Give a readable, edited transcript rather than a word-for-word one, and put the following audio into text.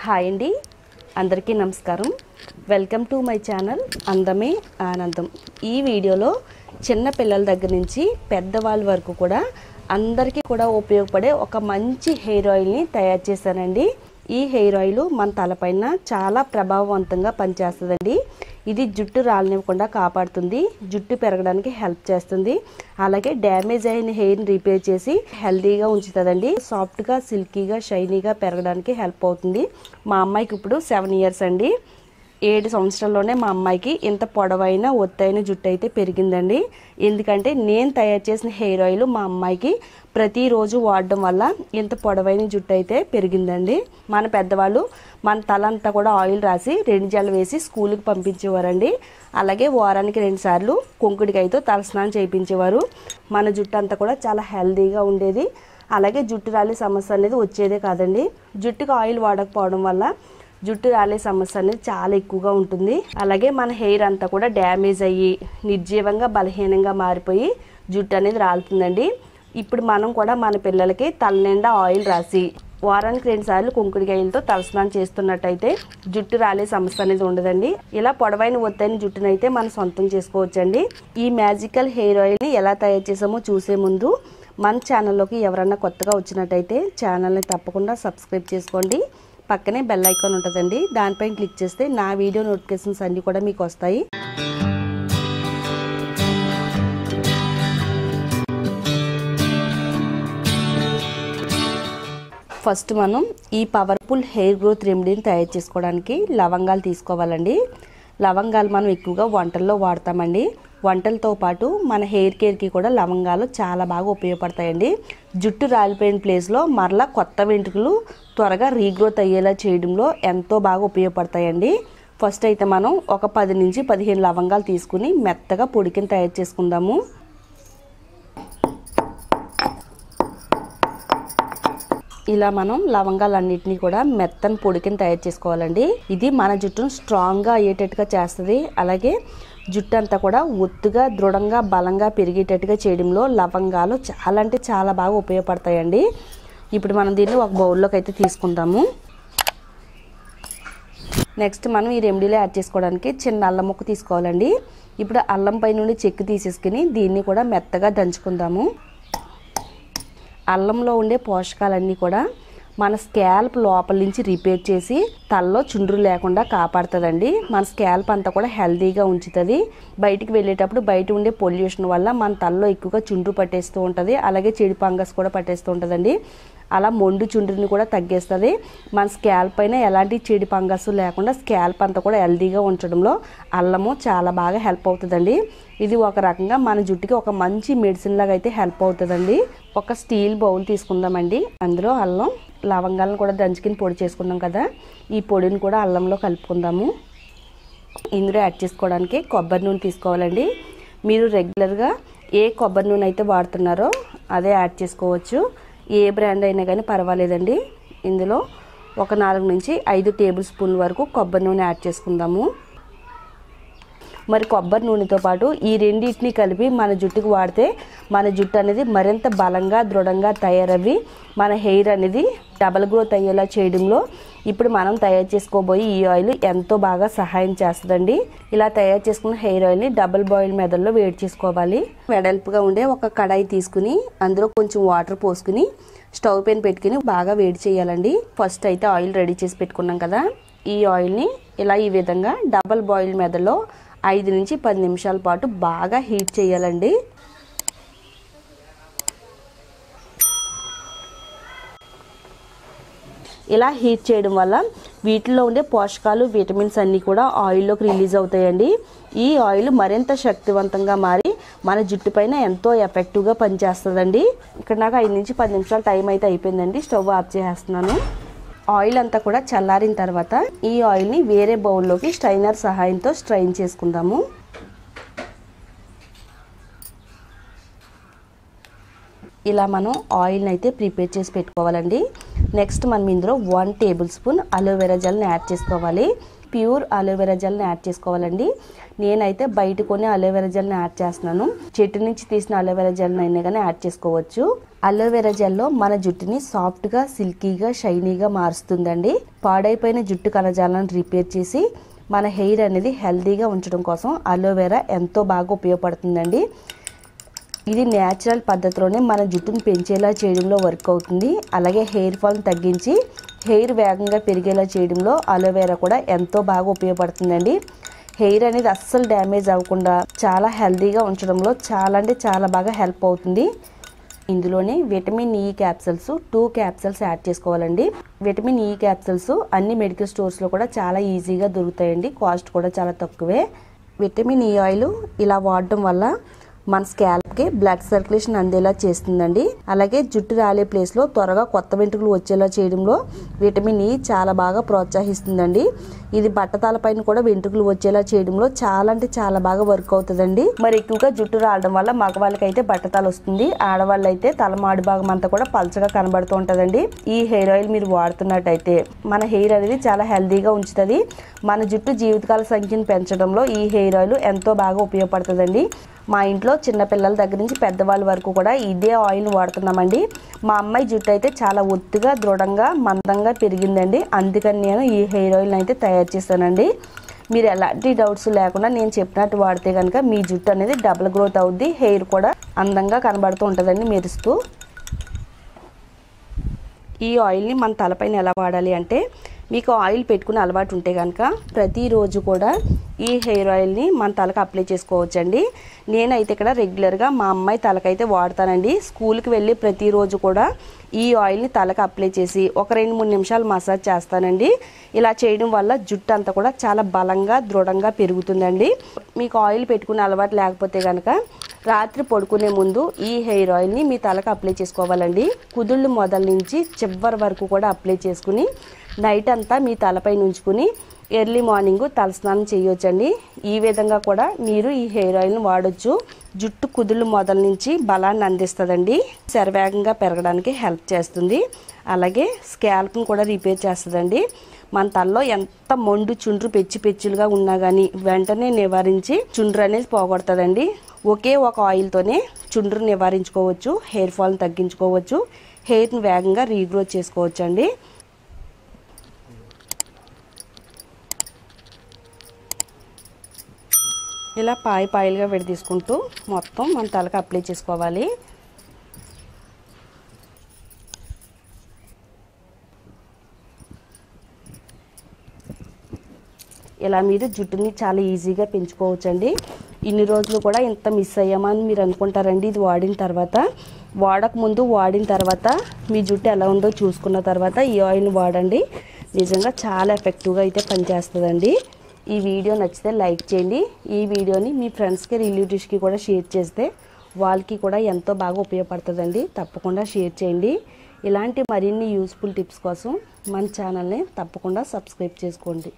Hi అండి, అందరికీ నమస్కారం. వెల్కమ్ టు మై ఛానల్ అందమే ఆనందం. ఈ వీడియోలో చిన్న పిల్లల దగ్గర నుంచి పెద్దవాళ్ళ వరకు కూడా అందరికీ కూడా ఉపయోగపడే ఒక మంచి హెయిర్ ఆయిల్ని తయారు చేశానండి. ఈ హెయిర్ ఆయిల్ మన తలపైన చాలా ప్రభావవంతంగా పనిచేస్తుందండి. ఇది జుట్టు రాలనివ్వకుండా కాపాడుతుంది, జుట్టు పెరగడానికి హెల్ప్ చేస్తుంది, అలాగే డ్యామేజ్ అయిన హెయిర్ని రిపేర్ చేసి హెల్తీగా ఉంచుతుందండి. సాఫ్ట్గా, సిల్కీగా, షైనీగా పెరగడానికి హెల్ప్ అవుతుంది. మా అమ్మాయికి ఇప్పుడు 7 ఇయర్స్ అండి. 7 సంవత్సరాల్లోనే మా అమ్మాయికి ఇంత పొడవైన ఒత్తైన జుట్టు అయితే పెరిగిందండి. ఎందుకంటే నేను తయారు చేసిన హెయిర్ ఆయిల్ మా అమ్మాయికి ప్రతిరోజు వాడడం వల్ల ఇంత పొడవైన జుట్టు అయితే పెరిగిందండి. మన పెద్దవాళ్ళు మన తల అంతా కూడా ఆయిల్ రాసి 2 జడలు వేసి స్కూల్కి పంపించేవారండి. అలాగే వారానికి 2 సార్లు కుంకుడికాయతో తలస్నానం చేయించేవారు. మన జుట్టు అంతా కూడా చాలా హెల్తీగా ఉండేది. అలాగే జుట్టు రాలే సమస్య అనేది వచ్చేదే కాదండి. జుట్టుకు ఆయిల్ వాడకపోవడం వల్ల జుట్టు రాలే సమస్య అనేది చాలా ఎక్కువగా ఉంటుంది. అలాగే మన హెయిర్ అంతా కూడా డ్యామేజ్ అయ్యి నిర్జీవంగా బలహీనంగా మారిపోయి జుట్టు అనేది రాలుతుందండి. ఇప్పుడు మనం కూడా మన పిల్లలకి తల నిండా ఆయిల్ రాసి వారానికి 2 సార్లు కుంకుడికాయలతో తలస్నానం చేస్తున్నట్టయితే జుట్టు రాలే సమస్య అనేది ఉండదండి. ఇలా పొడవైన ఒత్తైన జుట్టునైతే మనం సొంతం చేసుకోవచ్చండి. ఈ మ్యాజికల్ హెయిర్ ఆయిల్ని ఎలా తయారు చేసామో చూసే ముందు మన ఛానల్లోకి ఎవరన్నా కొత్తగా వచ్చినట్టయితే ఛానల్ని తప్పకుండా సబ్స్క్రైబ్ చేసుకోండి. పక్కనే బెల్ ఐకాన్ ఉంటుందండి, దానిపైన క్లిక్ చేస్తే నా వీడియో నోటిఫికేషన్స్ అన్నీ కూడా మీకు వస్తాయి. ఫస్ట్ మనం ఈ పవర్ఫుల్ హెయిర్ గ్రోత్ రెమెడీని తయారు చేసుకోవడానికి లవంగాలు తీసుకోవాలండి. లవంగాలు మనం ఎక్కువగా వంటల్లో వాడతామండి. వంటలతో పాటు మన హెయిర్ కేర్కి కూడా లవంగాలు చాలా బాగా ఉపయోగపడతాయండి. జుట్టు రాలిపోయిన ప్లేస్లో మరలా కొత్త వెంట్రుకలు త్వరగా రీగ్రోత్ అయ్యేలా చేయడంలో ఎంతో బాగా ఉపయోగపడతాయండి. ఫస్ట్ అయితే మనం ఒక 10 నుంచి 15 లవంగాలు తీసుకుని మెత్తగా పొడికిని తయారు చేసుకుందాము. ఇలా మనం లవంగాలన్నిటినీ కూడా మెత్తని పొడికిని తయారు చేసుకోవాలండి. ఇది మన జుట్టును స్ట్రాంగ్గా అయ్యేటట్టుగా చేస్తుంది. అలాగే జుట్టు అంతా కూడా ఒత్తుగా, దృఢంగా, బలంగా పెరిగేటట్టుగా చేయడంలో లవంగాలు చాలా అంటే చాలా బాగా ఉపయోగపడతాయండి. ఇప్పుడు మనం దీన్ని ఒక బౌల్లోకి అయితే తీసుకుందాము. నెక్స్ట్ మనం ఈ రెమెడీలో యాడ్ చేసుకోవడానికి చిన్న అల్లం ముక్క తీసుకోవాలండి. ఇప్పుడు అల్లం పై నుండి చెక్కు తీసేసుకుని దీన్ని కూడా మెత్తగా దంచుకుందాము. అల్లంలో ఉండే పోషకాలన్నీ కూడా మన స్కాల్ప్ లోపల నుంచి రిపేర్ చేసి తలలో చుండ్రు లేకుండా కాపాడుతుందండి. మన స్కాల్ప్ అంతా కూడా హెల్తీగా ఉంచుతుంది. బయటికి వెళ్ళేటప్పుడు బయట ఉండే పొల్యూషన్ వల్ల మన తలలో ఎక్కువగా చుండ్రు పట్టేస్తూ ఉంటుంది. అలాగే చెడు ఫంగస్ కూడా పట్టేస్తూ ఉంటుందండి. అలా మొండు చుండ్రుని కూడా తగ్గిస్తుంది. మన స్కాల్ప్ పైన ఎలాంటి చెడు ఫంగస్ లేకుండా స్కాల్ప్ అంతా కూడా హెల్తీగా ఉంచడంలో అల్లము చాలా బాగా హెల్ప్ అవుతుందండి. ఇది ఒక రకంగా మన జుట్టుకి ఒక మంచి మెడిసిన్ లాగా అయితే హెల్ప్ అవుతుందండి. ఒక స్టీల్ బౌల్ తీసుకుందామండి. అందులో అల్లం, లవంగాలను కూడా దంచుకుని పొడి చేసుకున్నాం కదా, ఈ పొడిని కూడా అల్లంలో కలుపుకుందాము. ఇందులో యాడ్ చేసుకోవడానికి కొబ్బరి నూనె తీసుకోవాలండి. మీరు రెగ్యులర్గా ఏ కొబ్బరి నూనె అయితే వాడుతున్నారో అదే యాడ్ చేసుకోవచ్చు. ఏ బ్రాండ్ అయినా కానీ పర్వాలేదండి. ఇందులో ఒక 4 నుంచి 5 టేబుల్ స్పూన్ల వరకు కొబ్బరి నూనె యాడ్ చేసుకుందాము. మరి కొబ్బరి నూనెతో పాటు ఈ రెండింటిని కలిపి మన జుట్టుకు వాడితే మన జుట్టు అనేది మరింత బలంగా, దృఢంగా తయారవి మన హెయిర్ అనేది డబల్ గ్రోత్ అయ్యేలా చేయడంలో ఇప్పుడు మనం తయారు చేసుకోబోయే ఈ ఆయిల్ ఎంతో బాగా సహాయం చేస్తుందండి. ఇలా తయారు చేసుకున్న హెయిర్ ఆయిల్ని డబుల్ బాయిల్ మెథడ్లో వేడి చేసుకోవాలి. వెడల్పుగా ఉండే ఒక కడాయి తీసుకుని అందులో కొంచెం వాటర్ పోసుకుని స్టవ్ పైన పెట్టుకుని బాగా వేడి చేయాలండి. ఫస్ట్ అయితే ఆయిల్ రెడీ చేసి పెట్టుకున్నాం కదా, ఈ ఆయిల్ని ఇలా ఈ విధంగా డబుల్ బాయిల్ మెథడ్లో 5 నుంచి 10 నిమిషాల పాటు బాగా హీట్ చేయాలండి. ఇలా హీట్ చేయడం వల్ల వీటిలో ఉండే పోషకాలు, విటమిన్స్ అన్నీ కూడా ఆయిల్లోకి రిలీజ్ అవుతాయండి. ఈ ఆయిల్ మరింత శక్తివంతంగా మారి మన జుట్టు పైన ఎంతో ఎఫెక్టివ్గా పనిచేస్తుందండి. ఇక్కడ నాకు 5 నుంచి 10 నిమిషాల టైం అయితే అయిపోయిందండి. స్టవ్ ఆఫ్ చేసేస్తున్నాను. ఆయిల్ అంతా కూడా చల్లారిన తర్వాత ఈ ఆయిల్ని వేరే బౌల్లోకి స్ట్రైనర్ సహాయంతో స్ట్రైన్ చేసుకుందాము. ఇలా మనం ఆయిల్ని అయితే ప్రిపేర్ చేసి పెట్టుకోవాలండి. నెక్స్ట్ మనం ఇందులో 1 టేబుల్ స్పూన్ అలోవెరా జెల్ని యాడ్ చేసుకోవాలి. ప్యూర్ అలోవెరా జెల్ని యాడ్ చేసుకోవాలండి. నేనైతే బయట కొన్ని అలోవెరా జెల్ని యాడ్ చేస్తున్నాను. చెట్టు నుంచి తీసిన అలోవెరా జెల్ని అయినా కానీ యాడ్ చేసుకోవచ్చు. అలోవెరా జెల్లో మన జుట్టుని సాఫ్ట్గా, సిల్కీగా, షైనీగా మారుస్తుందండి. పాడైపోయిన జుట్టు కణజాలను రిపేర్ చేసి మన హెయిర్ అనేది హెల్తీగా ఉంచడం కోసం అలోవెరా ఎంతో బాగా ఉపయోగపడుతుందండి. ఇది న్యాచురల్ పద్ధతిలోనే మన జుట్టును పెంచేలా చేయడంలో వర్క్ అవుతుంది. అలాగే హెయిర్ ఫాల్ని తగ్గించి హెయిర్ వేగంగా పెరిగేలా చేయడంలో అలోవెరా కూడా ఎంతో బాగా ఉపయోగపడుతుందండి. హెయిర్ అనేది అస్సలు డ్యామేజ్ అవ్వకుండా చాలా హెల్తీగా ఉంచడంలో చాలా బాగా హెల్ప్ అవుతుంది. ఇందులోనే vitamin E capsules 2 capsules add చేసుకోవాలండి. విటమిన్ ఈ క్యాప్సూల్స్ అన్ని మెడికల్ స్టోర్స్లో కూడా చాలా ఈజీగా దొరుకుతాయండి. కాస్ట్ కూడా చాలా తక్కువే. విటమిన్ ఈ ఆయిల్ ఇలా వాడడం వల్ల మన స్కాల్ప్కి బ్లడ్ సర్క్యులేషన్ అందేలా చేస్తుందండి. అలాగే జుట్టు రాలే ప్లేస్లో త్వరగా కొత్త వెంట్రుకలు వచ్చేలా చేయడంలో విటమిన్ ఈ చాలా బాగా ప్రోత్సహిస్తుందండి. ఇది బట్టతలపైన కూడా వెంట్రుకలు వచ్చేలా చేయడంలో చాలా బాగా వర్క్ అవుతుందండి. మరి ఎక్కువగా జుట్టు రావడం వల్ల మగవాళ్ళకైతే బట్టతల వస్తుంది, ఆడవాళ్ళైతే తలమాడి భాగం అంతా కూడా పల్చగా కనబడుతూ ఉంటుందండి. ఈ హెయిర్ ఆయిల్ మీరు వాడుతున్నట్టయితే మన హెయిర్ అనేది చాలా హెల్తీగా ఉంచుతుంది. మన జుట్టు జీవితకాల సంఖ్యను పెంచడంలో ఈ హెయిర్ ఆయిల్ ఎంతో బాగా ఉపయోగపడుతుందండి. మా ఇంట్లో చిన్నపిల్లల దగ్గర నుంచి పెద్దవాళ్ళ వరకు కూడా ఇదే ఆయిల్ వాడుతున్నామండి. మా అమ్మాయి జుట్టు అయితే చాలా ఒత్తుగా, దృఢంగా, మందంగా పెరిగిందండి. అందుకని నేను ఈ హెయిర్ ఆయిల్ని అయితే తయారు చేశానండి. మీరు ఎలాంటి డౌట్స్ లేకుండా నేను చెప్పినట్టు వాడితే కనుక మీ జుట్టు అనేది డబుల్ గ్రోత్ అవుద్ది. హెయిర్ కూడా అందంగా కనబడుతూ ఉంటుందండి మెరుస్తూ. ఈ ఆయిల్ని మన తలపైన ఎలా వాడాలి అంటే, మీకు ఆయిల్ పెట్టుకునే అలవాటు ఉంటే కనుక ప్రతిరోజు కూడా ఈ హెయిర్ ఆయిల్ని మన తలకు అప్లై చేసుకోవచ్చండి. నేనైతే ఇక్కడ రెగ్యులర్గా మా అమ్మాయి తలకైతే వాడతానండి. స్కూల్కి వెళ్ళి ప్రతిరోజు కూడా ఈ ఆయిల్ని తలకు అప్లై చేసి ఒక 2-3 నిమిషాలు మసాజ్ చేస్తానండి. ఇలా చేయడం వల్ల జుట్టు అంతా కూడా చాలా బలంగా, దృఢంగా పెరుగుతుందండి. మీకు ఆయిల్ పెట్టుకునే అలవాటు లేకపోతే కనుక రాత్రి పడుకునే ముందు ఈ హెయిర్ ఆయిల్ని మీ తలకు అప్లై చేసుకోవాలండి. కుదుళ్ళు మొదల నుంచి చివరి వరకు కూడా అప్లై చేసుకుని నైట్ అంతా మీ తలపై ఉంచుకుని ఎర్లీ మార్నింగ్ తలస్నానం చేయొచ్చండి. ఈ విధంగా కూడా మీరు ఈ హెయిర్ ఆయిల్ని వాడొచ్చు. జుట్టు కుదుళ్ళు మొదల నుంచి బలాన్ని అందిస్తుందండి. శరవేగంగా పెరగడానికి హెల్ప్ చేస్తుంది. అలాగే స్కాల్ప్ని కూడా రిపేర్ చేస్తుందండి. మన తలలో ఎంత మొండు చుండ్రు పెచ్చులుగా ఉన్నా కానీ వెంటనే నివారించి చుండ్రు అనేది పోగొడుతుందండి. ఒకే ఒక ఆయిల్తోనే చుండ్రు నివారించుకోవచ్చు, హెయిర్ ఫాల్ని తగ్గించుకోవచ్చు, హెయిర్ని వేగంగా రీగ్రోత్ చేసుకోవచ్చు అండి. ఇలా పాయలుగా విడదీసుకుంటూ మొత్తం మన తలకు అప్లై చేసుకోవాలి. ఇలా మీరు జుట్టుని చాలా ఈజీగా పెంచుకోవచ్చండి. ఇన్ని రోజులు కూడా ఇంత మిస్ అయ్యామని మీరు అనుకుంటారండి. ఇది వాడిన తర్వాత, వాడక ముందు, వాడిన తర్వాత మీ జుట్టు ఎలా ఉందో చూసుకున్న తర్వాత ఈ ఆయిల్ని వాడండి. నిజంగా చాలా ఎఫెక్టివ్గా అయితే పనిచేస్తుందండి. ఈ వీడియో నచ్చితే లైక్ చేయండి. ఈ వీడియోని మీ ఫ్రెండ్స్కి, రిలేటివ్స్కి కూడా షేర్ చేస్తే వాళ్ళకి కూడా ఎంతో బాగా ఉపయోగపడుతుందండి. తప్పకుండా షేర్ చేయండి. ఇలాంటి మరిన్ని యూస్ఫుల్ టిప్స్ కోసం మన ఛానల్ని తప్పకుండా సబ్స్క్రైబ్ చేసుకోండి.